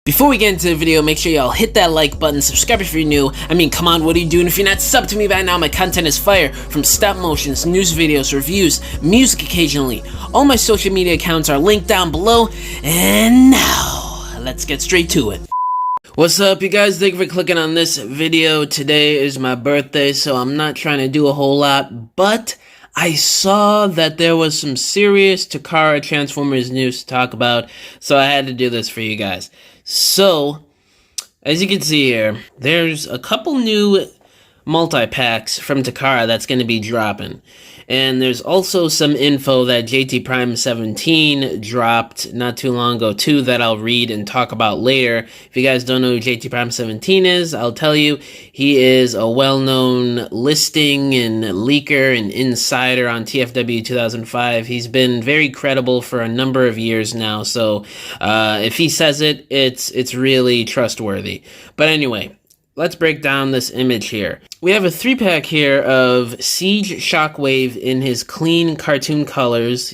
Before we get into the video, make sure y'all hit that like button, subscribe if you're new. I mean, come on, what are you doing if you're not subbed to me by now? My content is fire, from stop motions, news videos, reviews, music occasionally. All my social media accounts are linked down below, and now, let's get straight to it. What's up, you guys? Thank you for clicking on this video. Today is my birthday, so I'm not trying to do a whole lot, but I saw that there was some serious TAKARA Transformers news to talk about, so I had to do this for you guys. So, as you can see here, there's a couple new multi-packs from TAKARA that's going to be dropping. And there's also some info that JT Prime 17 dropped not too long ago too that I'll read and talk about later. If you guys don't know who JT Prime 17 is, I'll tell you. He is a well-known listing and leaker and insider on TFW 2005. He's been very credible for a number of years now, so if he says it, it's really trustworthy. But anyway, let's break down this image here. We have a 3-pack here of Siege Shockwave in his clean cartoon colors.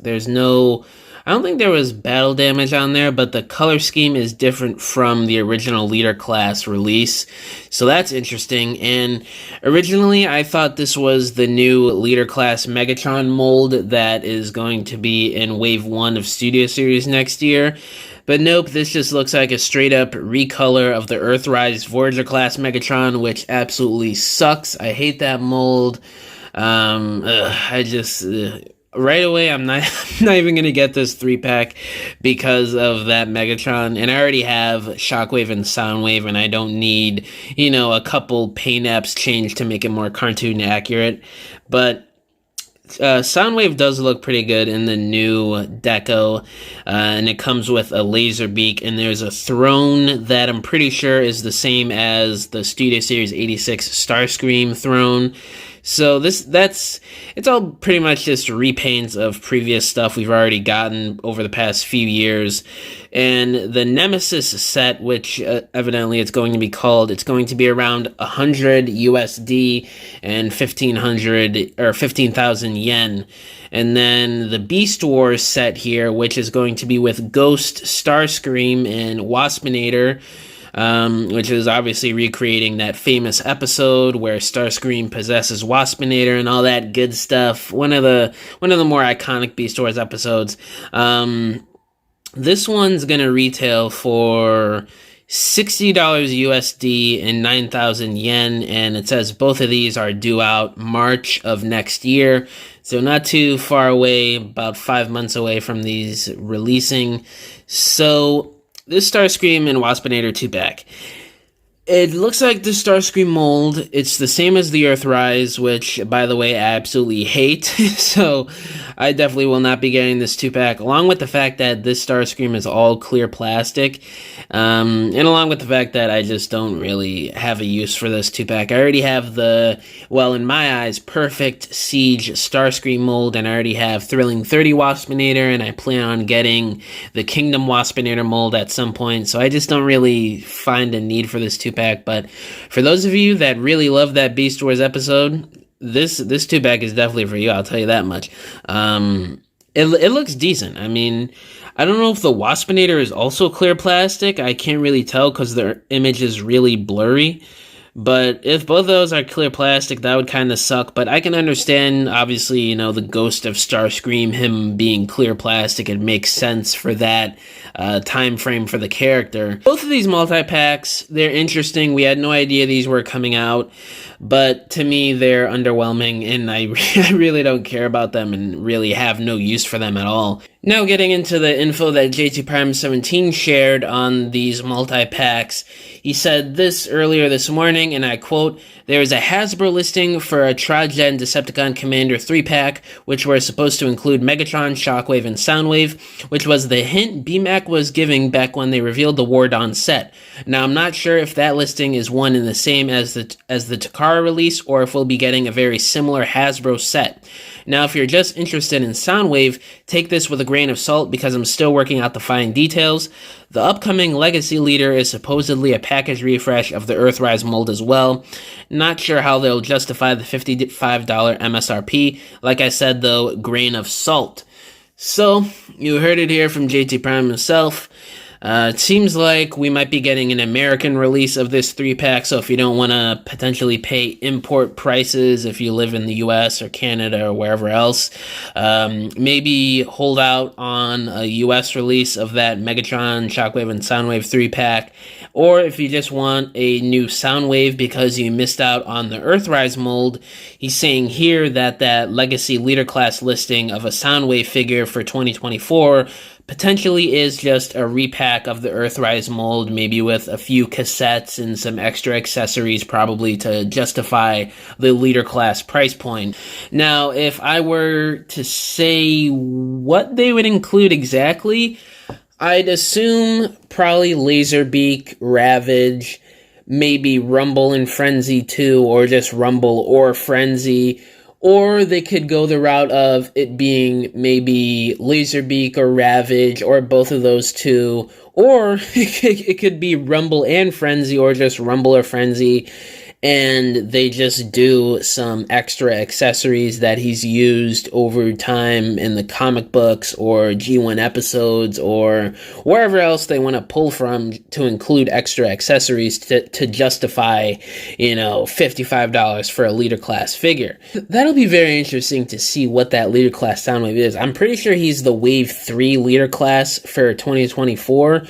There's no, I don't think there was battle damage on there, but the color scheme is different from the original Leader Class release. So that's interesting. And originally I thought this was the new Leader Class Megatron mold that is going to be in Wave 1 of Studio Series next year. But nope, this just looks like a straight-up recolor of the Earthrise Voyager class Megatron, which absolutely sucks. I hate that mold. Right away, I'm not even gonna get this 3-pack because of that Megatron, and I already have Shockwave and Soundwave, and I don't need, you know, a couple paint apps changed to make it more cartoon accurate. But Soundwave does look pretty good in the new deco, and it comes with a laser beak, and there's a throne that I'm pretty sure is the same as the Studio Series 86 Starscream throne. So it's all pretty much just repaints of previous stuff we've already gotten over the past few years. And the Nemesis set, which evidently it's going to be called, it's going to be around 100 USD and 1,500 or 15,000 yen. And then the Beast Wars set here, which is going to be with Ghost, Starscream, and Waspinator, which is obviously recreating that famous episode where Starscream possesses Waspinator and all that good stuff. One of the more iconic Beast Wars episodes. This one's gonna retail for $60 USD and 9,000 yen, and it says both of these are due out March of next year, so not too far away, about 5 months away from these releasing. So this Starscream and Waspinator 2-pack. It looks like the Starscream mold. It's the same as the Earthrise, which, by the way, I absolutely hate. So I definitely will not be getting this 2-pack, along with the fact that this Starscream is all clear plastic, and along with the fact that I just don't really have a use for this 2-pack. I already have the, well, in my eyes, perfect Siege Starscream mold, and I already have Thrilling 30 Waspinator, and I plan on getting the Kingdom Waspinator mold at some point, so I just don't really find a need for this 2-pack. But for those of you that really love that Beast Wars episode, this 2-pack is definitely for you, I'll tell you that much. It looks decent. I mean, I don't know if the Waspinator is also clear plastic. I can't really tell because their image is really blurry. But if both of those are clear plastic, that would kind of suck. But I can understand, obviously, you know, the Ghost of Starscream, him being clear plastic. It makes sense for that time frame for the character. Both of these multi-packs, they're interesting. We had no idea these were coming out. But to me, they're underwhelming, and I really don't care about them and really have no use for them at all. Now getting into the info that JT Prime 17 shared on these multi-packs, he said this earlier this morning, and I quote, "There is a Hasbro listing for a Trojan Decepticon Commander 3-pack, which were supposed to include Megatron, Shockwave, and Soundwave, which was the hint BMAC was giving back when they revealed the War Dawn set. Now, I'm not sure if that listing is one and the same as the TAKARA release, or if we'll be getting a very similar Hasbro set. Now, if you're just interested in Soundwave, take this with a grain of salt because I'm still working out the fine details. The upcoming Legacy Leader is supposedly a package refresh of the Earthrise mold as well. Not sure how they'll justify the $55 MSRP. Like I said, though, grain of salt." So, you heard it here from JT Prime himself. It seems like we might be getting an American release of this 3-pack, so if you don't want to potentially pay import prices if you live in the US or Canada or wherever else, maybe hold out on a US release of that Megatron, Shockwave, and Soundwave 3-pack, or if you just want a new Soundwave because you missed out on the Earthrise mold, he's saying here that that Legacy Leader Class listing of a Soundwave figure for 2024 potentially is just a repack of the Earthrise mold, maybe with a few cassettes and some extra accessories, probably to justify the Leader Class price point. Now, if I were to say what they would include exactly, I'd assume probably Laserbeak, Ravage, maybe Rumble and Frenzy 2, or just Rumble or Frenzy. Or they could go the route of it being maybe Laserbeak or Ravage, or both of those two. Or it could be Rumble and Frenzy, or just Rumble or Frenzy, and they just do some extra accessories that he's used over time in the comic books or G1 episodes or wherever else they want to pull from to include extra accessories to justify, $55 for a Leader Class figure. That'll be very interesting to see what that Leader Class Soundwave is. I'm pretty sure he's the Wave 3 Leader Class for 2024.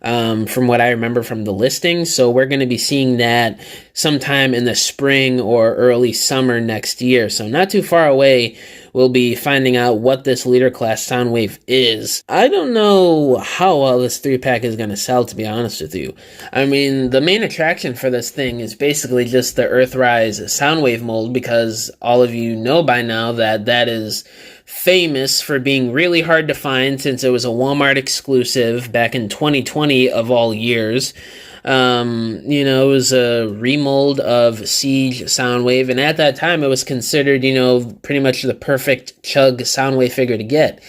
From what I remember from the listing. So we're going to be seeing that sometime in the spring or early summer next year. So not too far away, we'll be finding out what this Leader Class Soundwave is. I don't know how well this 3-pack is going to sell, to be honest with you. I mean, the main attraction for this thing is basically just the Earthrise Soundwave mold, because all of you know by now that that is famous for being really hard to find since it was a Walmart exclusive back in 2020 of all years. It was a remold of Siege Soundwave, and at that time it was considered, pretty much the perfect chug Soundwave figure to get.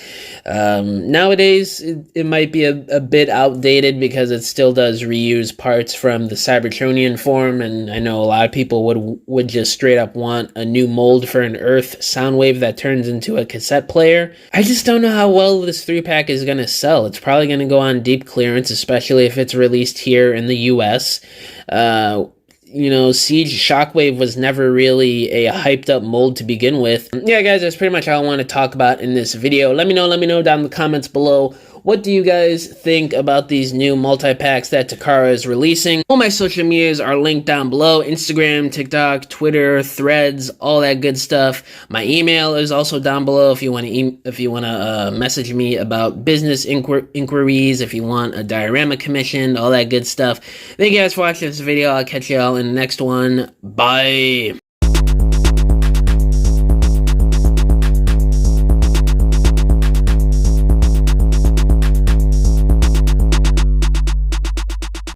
Nowadays, it might be a bit outdated because it still does reuse parts from the Cybertronian form, and I know a lot of people would just straight up want a new mold for an Earth Soundwave that turns into a cassette player. I just don't know how well this 3-pack is going to sell. It's probably going to go on deep clearance, especially if it's released here in the US. Siege Shockwave was never really a hyped up mold to begin with. Yeah, guys, that's pretty much all I want to talk about in this video. Let me know down in the comments below. What do you guys think about these new multi-packs that Takara is releasing? All my social medias are linked down below. Instagram, TikTok, Twitter, Threads, all that good stuff. My email is also down below if you want to message me about business inquiries, if you want a diorama commission, all that good stuff. Thank you guys for watching this video. I'll catch y'all in the next one. Bye.